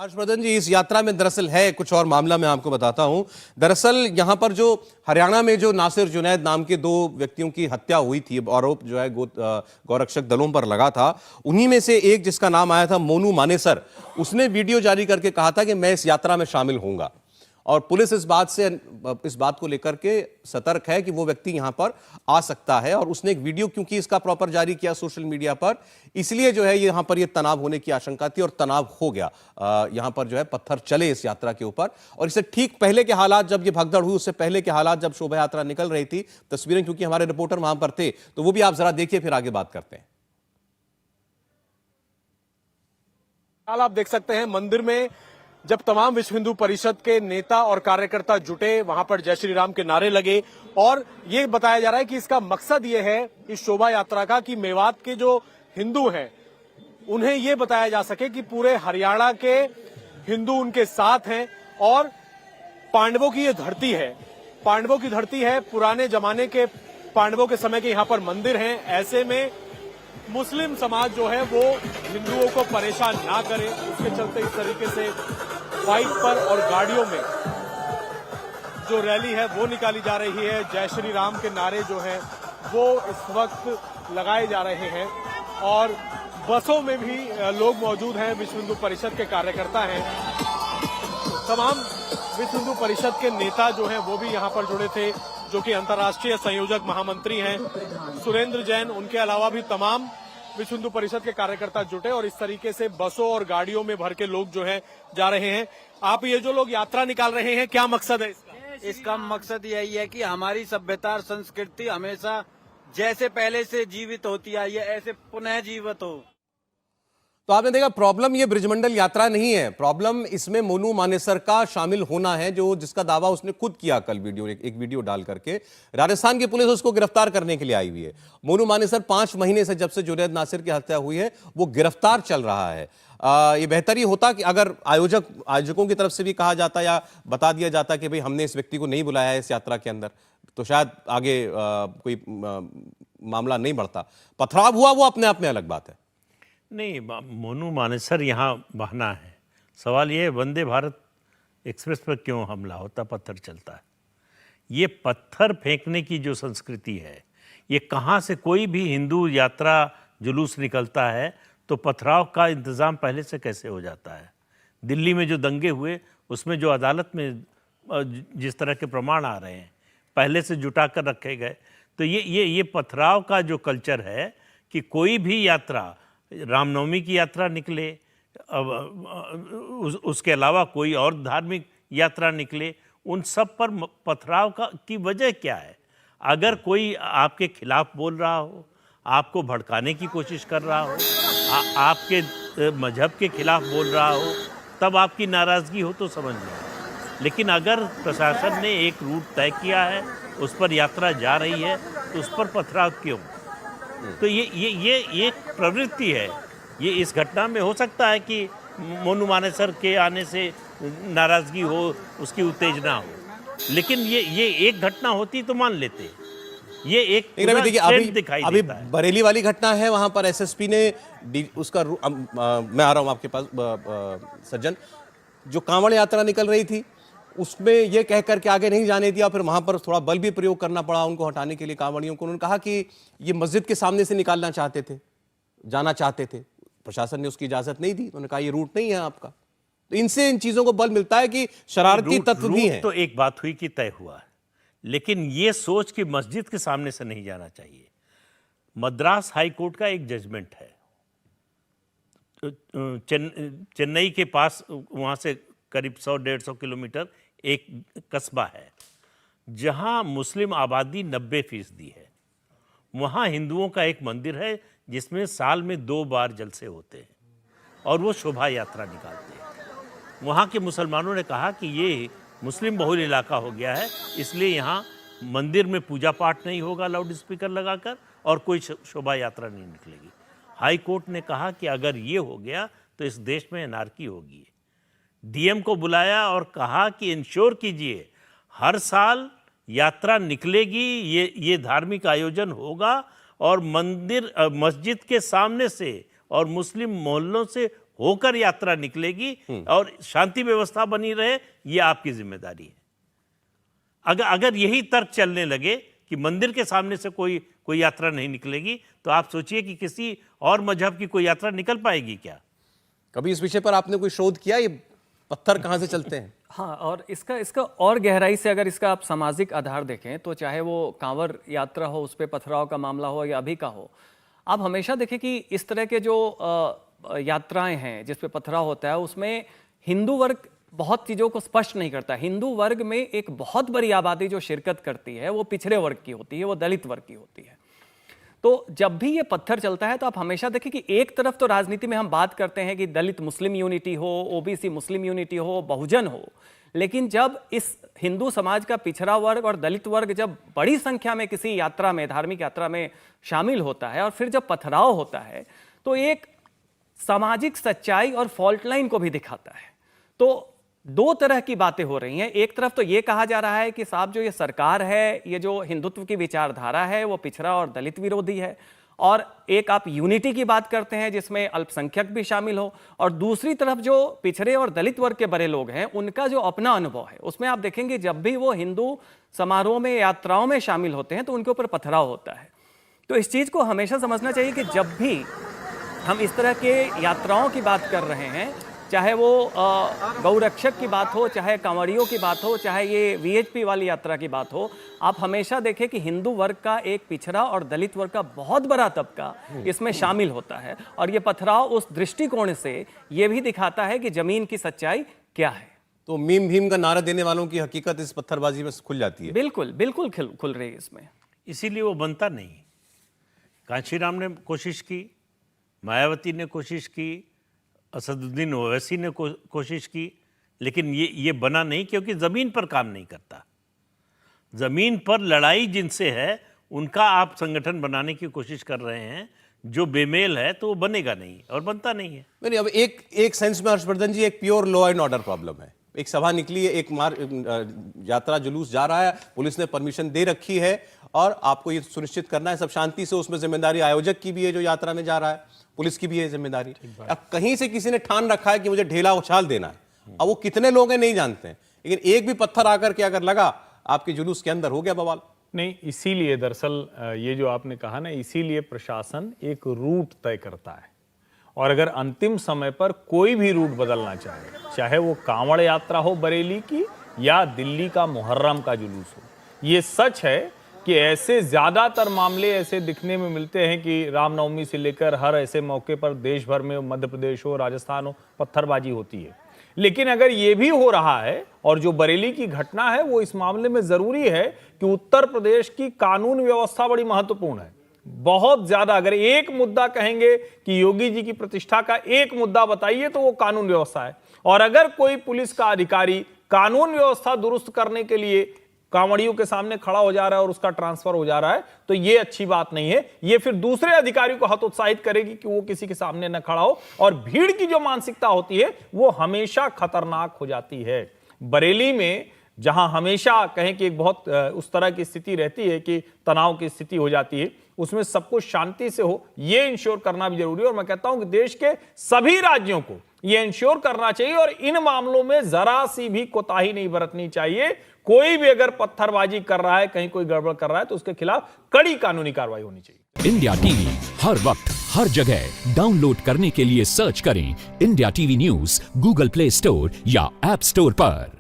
हर्षवर्धन जी, इस यात्रा में दरअसल है कुछ और मामला, मैं आपको बताता हूं। दरअसल यहां पर जो हरियाणा में जो नासिर जुनैद नाम के दो व्यक्तियों की हत्या हुई थी, आरोप जो है गौरक्षक दलों पर लगा था, उन्हीं में से एक जिसका नाम आया था मोनू मानेसर, उसने वीडियो जारी करके कहा था कि मैं इस यात्रा में शामिल होऊंगा। और पुलिस इस बात को लेकर के सतर्क है कि वो व्यक्ति यहां पर आ सकता है। और उसने एक वीडियो क्योंकि इसका प्रॉपर जारी किया सोशल मीडिया पर, इसलिए जो है यहां पर ये तनाव होने की आशंका थी और तनाव हो गया। यहां पर जो है पत्थर चले इस यात्रा के ऊपर। और इससे ठीक पहले के हालात, जब ये भगदड़ हुई उससे पहले के हालात, जब शोभा यात्रा निकल रही थी, तस्वीरें क्योंकि हमारे रिपोर्टर वहां पर थे, तो वो भी आप जरा देखिए, फिर आगे बात करते हैं। आप देख सकते हैं मंदिर में जब तमाम विश्व हिंदू परिषद के नेता और कार्यकर्ता जुटे, वहां पर जय श्री राम के नारे लगे और ये बताया जा रहा है कि इसका मकसद ये है इस शोभा यात्रा का कि मेवात के जो हिंदू हैं उन्हें ये बताया जा सके कि पूरे हरियाणा के हिंदू उनके साथ हैं और पांडवों की ये धरती है, पांडवों की धरती है, पुराने जमाने के पांडवों के समय के यहाँ पर मंदिर हैं। ऐसे में मुस्लिम समाज जो है वो हिंदुओं को परेशान ना करे, उसके चलते इस तरीके से बाइक पर और गाड़ियों में जो रैली है वो निकाली जा रही है। जय श्री राम के नारे जो हैं वो इस वक्त लगाए जा रहे हैं और बसों में भी लोग मौजूद हैं, विश्व हिंदू परिषद के कार्यकर्ता हैं। तमाम विश्व हिंदू परिषद के नेता जो हैं वो भी यहाँ पर जुड़े थे, जो कि अंतर्राष्ट्रीय संयोजक महामंत्री हैं सुरेंद्र जैन, उनके अलावा भी तमाम विश्व हिंदू परिषद के कार्यकर्ता जुटे और इस तरीके से बसों और गाड़ियों में भर के लोग जो है जा रहे हैं। आप ये जो लोग यात्रा निकाल रहे हैं, क्या मकसद है इसका? इसका मकसद यही है कि हमारी सभ्यता और संस्कृति हमेशा जैसे पहले से जीवित होती आई है ऐसे पुनः जीवित हो। तो आपने देखा, प्रॉब्लम ये ब्रिजमंडल यात्रा नहीं है, प्रॉब्लम इसमें मोनू मानेसर का शामिल होना है, जिसका दावा उसने खुद किया कल एक वीडियो डाल करके। राजस्थान की पुलिस उसको गिरफ्तार करने के लिए आई हुई है। मोनू मानेसर 5 महीने से, जब से जुनैद नासिर की हत्या हुई है, वो गिरफ्तार चल रहा है। ये बेहतर ही होता कि अगर आयोजकों की तरफ से भी कहा जाता या बता दिया जाता कि भाई हमने इस व्यक्ति को नहीं बुलाया है इस यात्रा के अंदर, तो शायद आगे कोई मामला नहीं बढ़ता। पथराव हुआ वो अपने आप में अलग बात है। नहीं, मोनू मानेसर यहाँ बहाना है। सवाल ये है, वंदे भारत एक्सप्रेस पर क्यों हमला होता, पत्थर चलता है? ये पत्थर फेंकने की जो संस्कृति है, ये कहाँ से, कोई भी हिंदू यात्रा जुलूस निकलता है तो पथराव का इंतज़ाम पहले से कैसे हो जाता है? दिल्ली में जो दंगे हुए उसमें जो अदालत में जिस तरह के प्रमाण आ रहे हैं पहले से जुटा कर रखे गए। तो ये पथराव का जो कल्चर है कि कोई भी यात्रा, रामनवमी की यात्रा निकले, उसके अलावा कोई और धार्मिक यात्रा निकले, उन सब पर पथराव की वजह क्या है? अगर कोई आपके खिलाफ बोल रहा हो, आपको भड़काने की कोशिश कर रहा हो, आपके मजहब के खिलाफ बोल रहा हो, तब आपकी नाराज़गी हो तो समझ लो। लेकिन अगर प्रशासन ने एक रूट तय किया है, उस पर यात्रा जा रही है, तो उस पर पथराव क्यों? तो ये प्रवृत्ति है। ये इस घटना में हो सकता है कि मोनू मानेसर के आने से नाराज़गी हो, उसकी उत्तेजना हो, लेकिन ये एक घटना होती तो मान लेते। ये एक अभी बरेली वाली घटना है, वहां पर एसएसपी ने उसका मैं आ रहा हूं आपके पास सज्जन, जो कांवड़ यात्रा निकल रही थी उसमें ये कह करके आगे नहीं जाने दिया, फिर वहां पर थोड़ा बल भी प्रयोग करना पड़ा उनको हटाने के लिए, कांवड़ियों को। उन्होंने कहा कि ये मस्जिद के सामने से निकालना चाहते थे, जाना चाहते थे, प्रशासन ने उसकी इजाजत नहीं दी। उन्होंने कहा ये रूट नहीं है आपका। तो इनसे इन चीजों को बल मिलता है कि शरारती तत्व भी हैं। तो एक बात हुई कि तय हुआ है, लेकिन ये सोच कि मस्जिद के सामने से नहीं जाना चाहिए। मद्रास हाई कोर्ट का एक जजमेंट है, चेन्नई के पास, वहाँ से करीब 100-150 किलोमीटर एक कस्बा है जहाँ मुस्लिम आबादी 90% है। वहाँ हिंदुओं का एक मंदिर है जिसमें साल में 2 बार जलसे होते हैं और वो शोभा यात्रा निकालते हैं। वहाँ के मुसलमानों ने कहा कि ये मुस्लिम बहुल इलाका हो गया है, इसलिए यहाँ मंदिर में पूजा पाठ नहीं होगा लाउड स्पीकर लगाकर और कोई शोभा यात्रा नहीं निकलेगी। हाई कोर्ट ने कहा कि अगर ये हो गया तो इस देश में एनार्की होगी। डीएम को बुलाया और कहा कि इंश्योर कीजिए हर साल यात्रा निकलेगी, ये धार्मिक आयोजन होगा और मस्जिद के सामने से और मुस्लिम मोहल्लों से होकर यात्रा निकलेगी और शांति व्यवस्था बनी रहे, ये आपकी जिम्मेदारी है। अगर यही तर्क चलने लगे कि मंदिर के सामने से कोई यात्रा नहीं निकलेगी, तो आप सोचिए कि किसी और मजहब की कोई यात्रा निकल पाएगी क्या? कभी इस विषय पर आपने कोई शोध किया, ये पत्थर कहां से चलते हैं? हाँ, और इसका और गहराई से अगर इसका आप सामाजिक आधार देखें तो चाहे वो कांवड़ यात्रा हो, उस पर पथराव का मामला हो या अभी का हो, आप हमेशा देखें कि इस तरह के जो यात्राएं हैं जिस पे पथराव होता है, उसमें हिंदू वर्ग बहुत चीज़ों को स्पष्ट नहीं करता। हिंदू वर्ग में एक बहुत बड़ी आबादी जो शिरकत करती है वो पिछड़े वर्ग की होती है, वो दलित वर्ग की होती है। तो जब भी ये पत्थर चलता है तो आप हमेशा देखें कि एक तरफ तो राजनीति में हम बात करते हैं कि दलित मुस्लिम यूनिटी हो, ओबीसी मुस्लिम यूनिटी हो, बहुजन हो, लेकिन जब इस हिंदू समाज का पिछड़ा वर्ग और दलित वर्ग जब बड़ी संख्या में किसी यात्रा में, धार्मिक यात्रा में शामिल होता है और फिर जब पथराव होता है तो एक सामाजिक सच्चाई और फॉल्ट लाइन को भी दिखाता है। तो दो तरह की बातें हो रही हैं। एक तरफ तो ये कहा जा रहा है कि साहब जो ये सरकार है, ये जो हिंदुत्व की विचारधारा है वो पिछड़ा और दलित विरोधी है, और एक आप यूनिटी की बात करते हैं जिसमें अल्पसंख्यक भी शामिल हो, और दूसरी तरफ जो पिछड़े और दलित वर्ग के बड़े लोग हैं उनका जो अपना अनुभव है उसमें आप देखेंगे जब भी वो हिंदू समारोह में, यात्राओं में शामिल होते हैं तो उनके ऊपर पथराव होता है। तो इस चीज़ को हमेशा समझना चाहिए कि जब भी हम इस तरह के यात्राओं की बात कर रहे हैं, चाहे वो गौरक्षक की बात हो, चाहे कांवड़ियों की बात हो, चाहे ये वीएचपी वाली यात्रा की बात हो, आप हमेशा देखें कि हिंदू वर्ग का एक पिछड़ा और दलित वर्ग का बहुत बड़ा तबका इसमें शामिल होता है। और ये पथराव उस दृष्टिकोण से ये भी दिखाता है कि जमीन की सच्चाई क्या है। तो मीम भीम का नारा देने वालों की हकीकत इस पत्थरबाजी में खुल जाती है। बिल्कुल बिल्कुल खुल रही है इसमें। इसीलिए वो बनता नहीं। कांशीराम ने कोशिश की, मायावती ने कोशिश की, असदुद्दीन ओवैसी ने कोशिश की, लेकिन ये बना नहीं, क्योंकि ज़मीन पर काम नहीं करता। ज़मीन पर लड़ाई जिनसे है उनका आप संगठन बनाने की कोशिश कर रहे हैं, जो बेमेल है तो वो बनेगा नहीं और बनता नहीं है। नहीं, अब एक सेंस में हर्षवर्धन जी एक pure law and order problem है। एक सभा निकली है, एक यात्रा जुलूस जा रहा है, पुलिस ने परमिशन दे रखी है और आपको ये सुनिश्चित करना है सब शांति से। उसमें जिम्मेदारी आयोजक की भी है जो यात्रा में जा रहा है, पुलिस की भी है जिम्मेदारी। अब कहीं से किसी ने ठान रखा है कि मुझे ढेला उछाल देना है, अब वो कितने लोग हैं नहीं जानते हैं, लेकिन एक भी पत्थर आकर के अगर लगा आपके जुलूस के अंदर, हो गया बवाल। नहीं, इसीलिए दरअसल ये जो आपने कहा ना, इसीलिए प्रशासन एक रूट तय करता है, और अगर अंतिम समय पर कोई भी रूट बदलना चाहे, चाहे वो कांवड़ यात्रा हो बरेली की या दिल्ली का मुहर्रम का जुलूस हो, ये सच है कि ऐसे ज्यादातर मामले ऐसे दिखने में मिलते हैं कि रामनवमी से लेकर हर ऐसे मौके पर देश भर में, मध्य प्रदेश हो, राजस्थान हो, पत्थरबाजी होती है। लेकिन अगर ये भी हो रहा है, और जो बरेली की घटना है वो इस मामले में जरूरी है कि उत्तर प्रदेश की कानून व्यवस्था बड़ी महत्वपूर्ण है, बहुत ज्यादा। अगर एक मुद्दा कहेंगे कि योगी जी की प्रतिष्ठा का एक मुद्दा बताइए तो वो कानून व्यवस्था है। और अगर कोई पुलिस का अधिकारी कानून व्यवस्था दुरुस्त करने के लिए कांवड़ियों के सामने खड़ा हो जा रहा है और उसका ट्रांसफर हो जा रहा है, तो ये अच्छी बात नहीं है। ये फिर दूसरे अधिकारियों को हतोत्साहित करेगी कि वो किसी के सामने न खड़ा हो, और भीड़ की जो मानसिकता होती है वो हमेशा खतरनाक हो जाती है। बरेली में जहां हमेशा कहें कि एक बहुत उस तरह की स्थिति रहती है कि तनाव की स्थिति हो जाती है, उसमें सब कुछ शांति से हो, ये इंश्योर करना भी जरूरी है। और मैं कहता हूं कि देश के सभी राज्यों को ये इंश्योर करना चाहिए, और इन मामलों में जरा सी भी कोताही नहीं बरतनी चाहिए। कोई भी अगर पत्थरबाजी कर रहा है, कहीं कोई गड़बड़ कर रहा है, तो उसके खिलाफ कड़ी कानूनी कार्रवाई होनी चाहिए। इंडिया टीवी हर वक्त हर जगह डाउनलोड करने के लिए सर्च करें India TV news Google play store या ऐप स्टोर पर।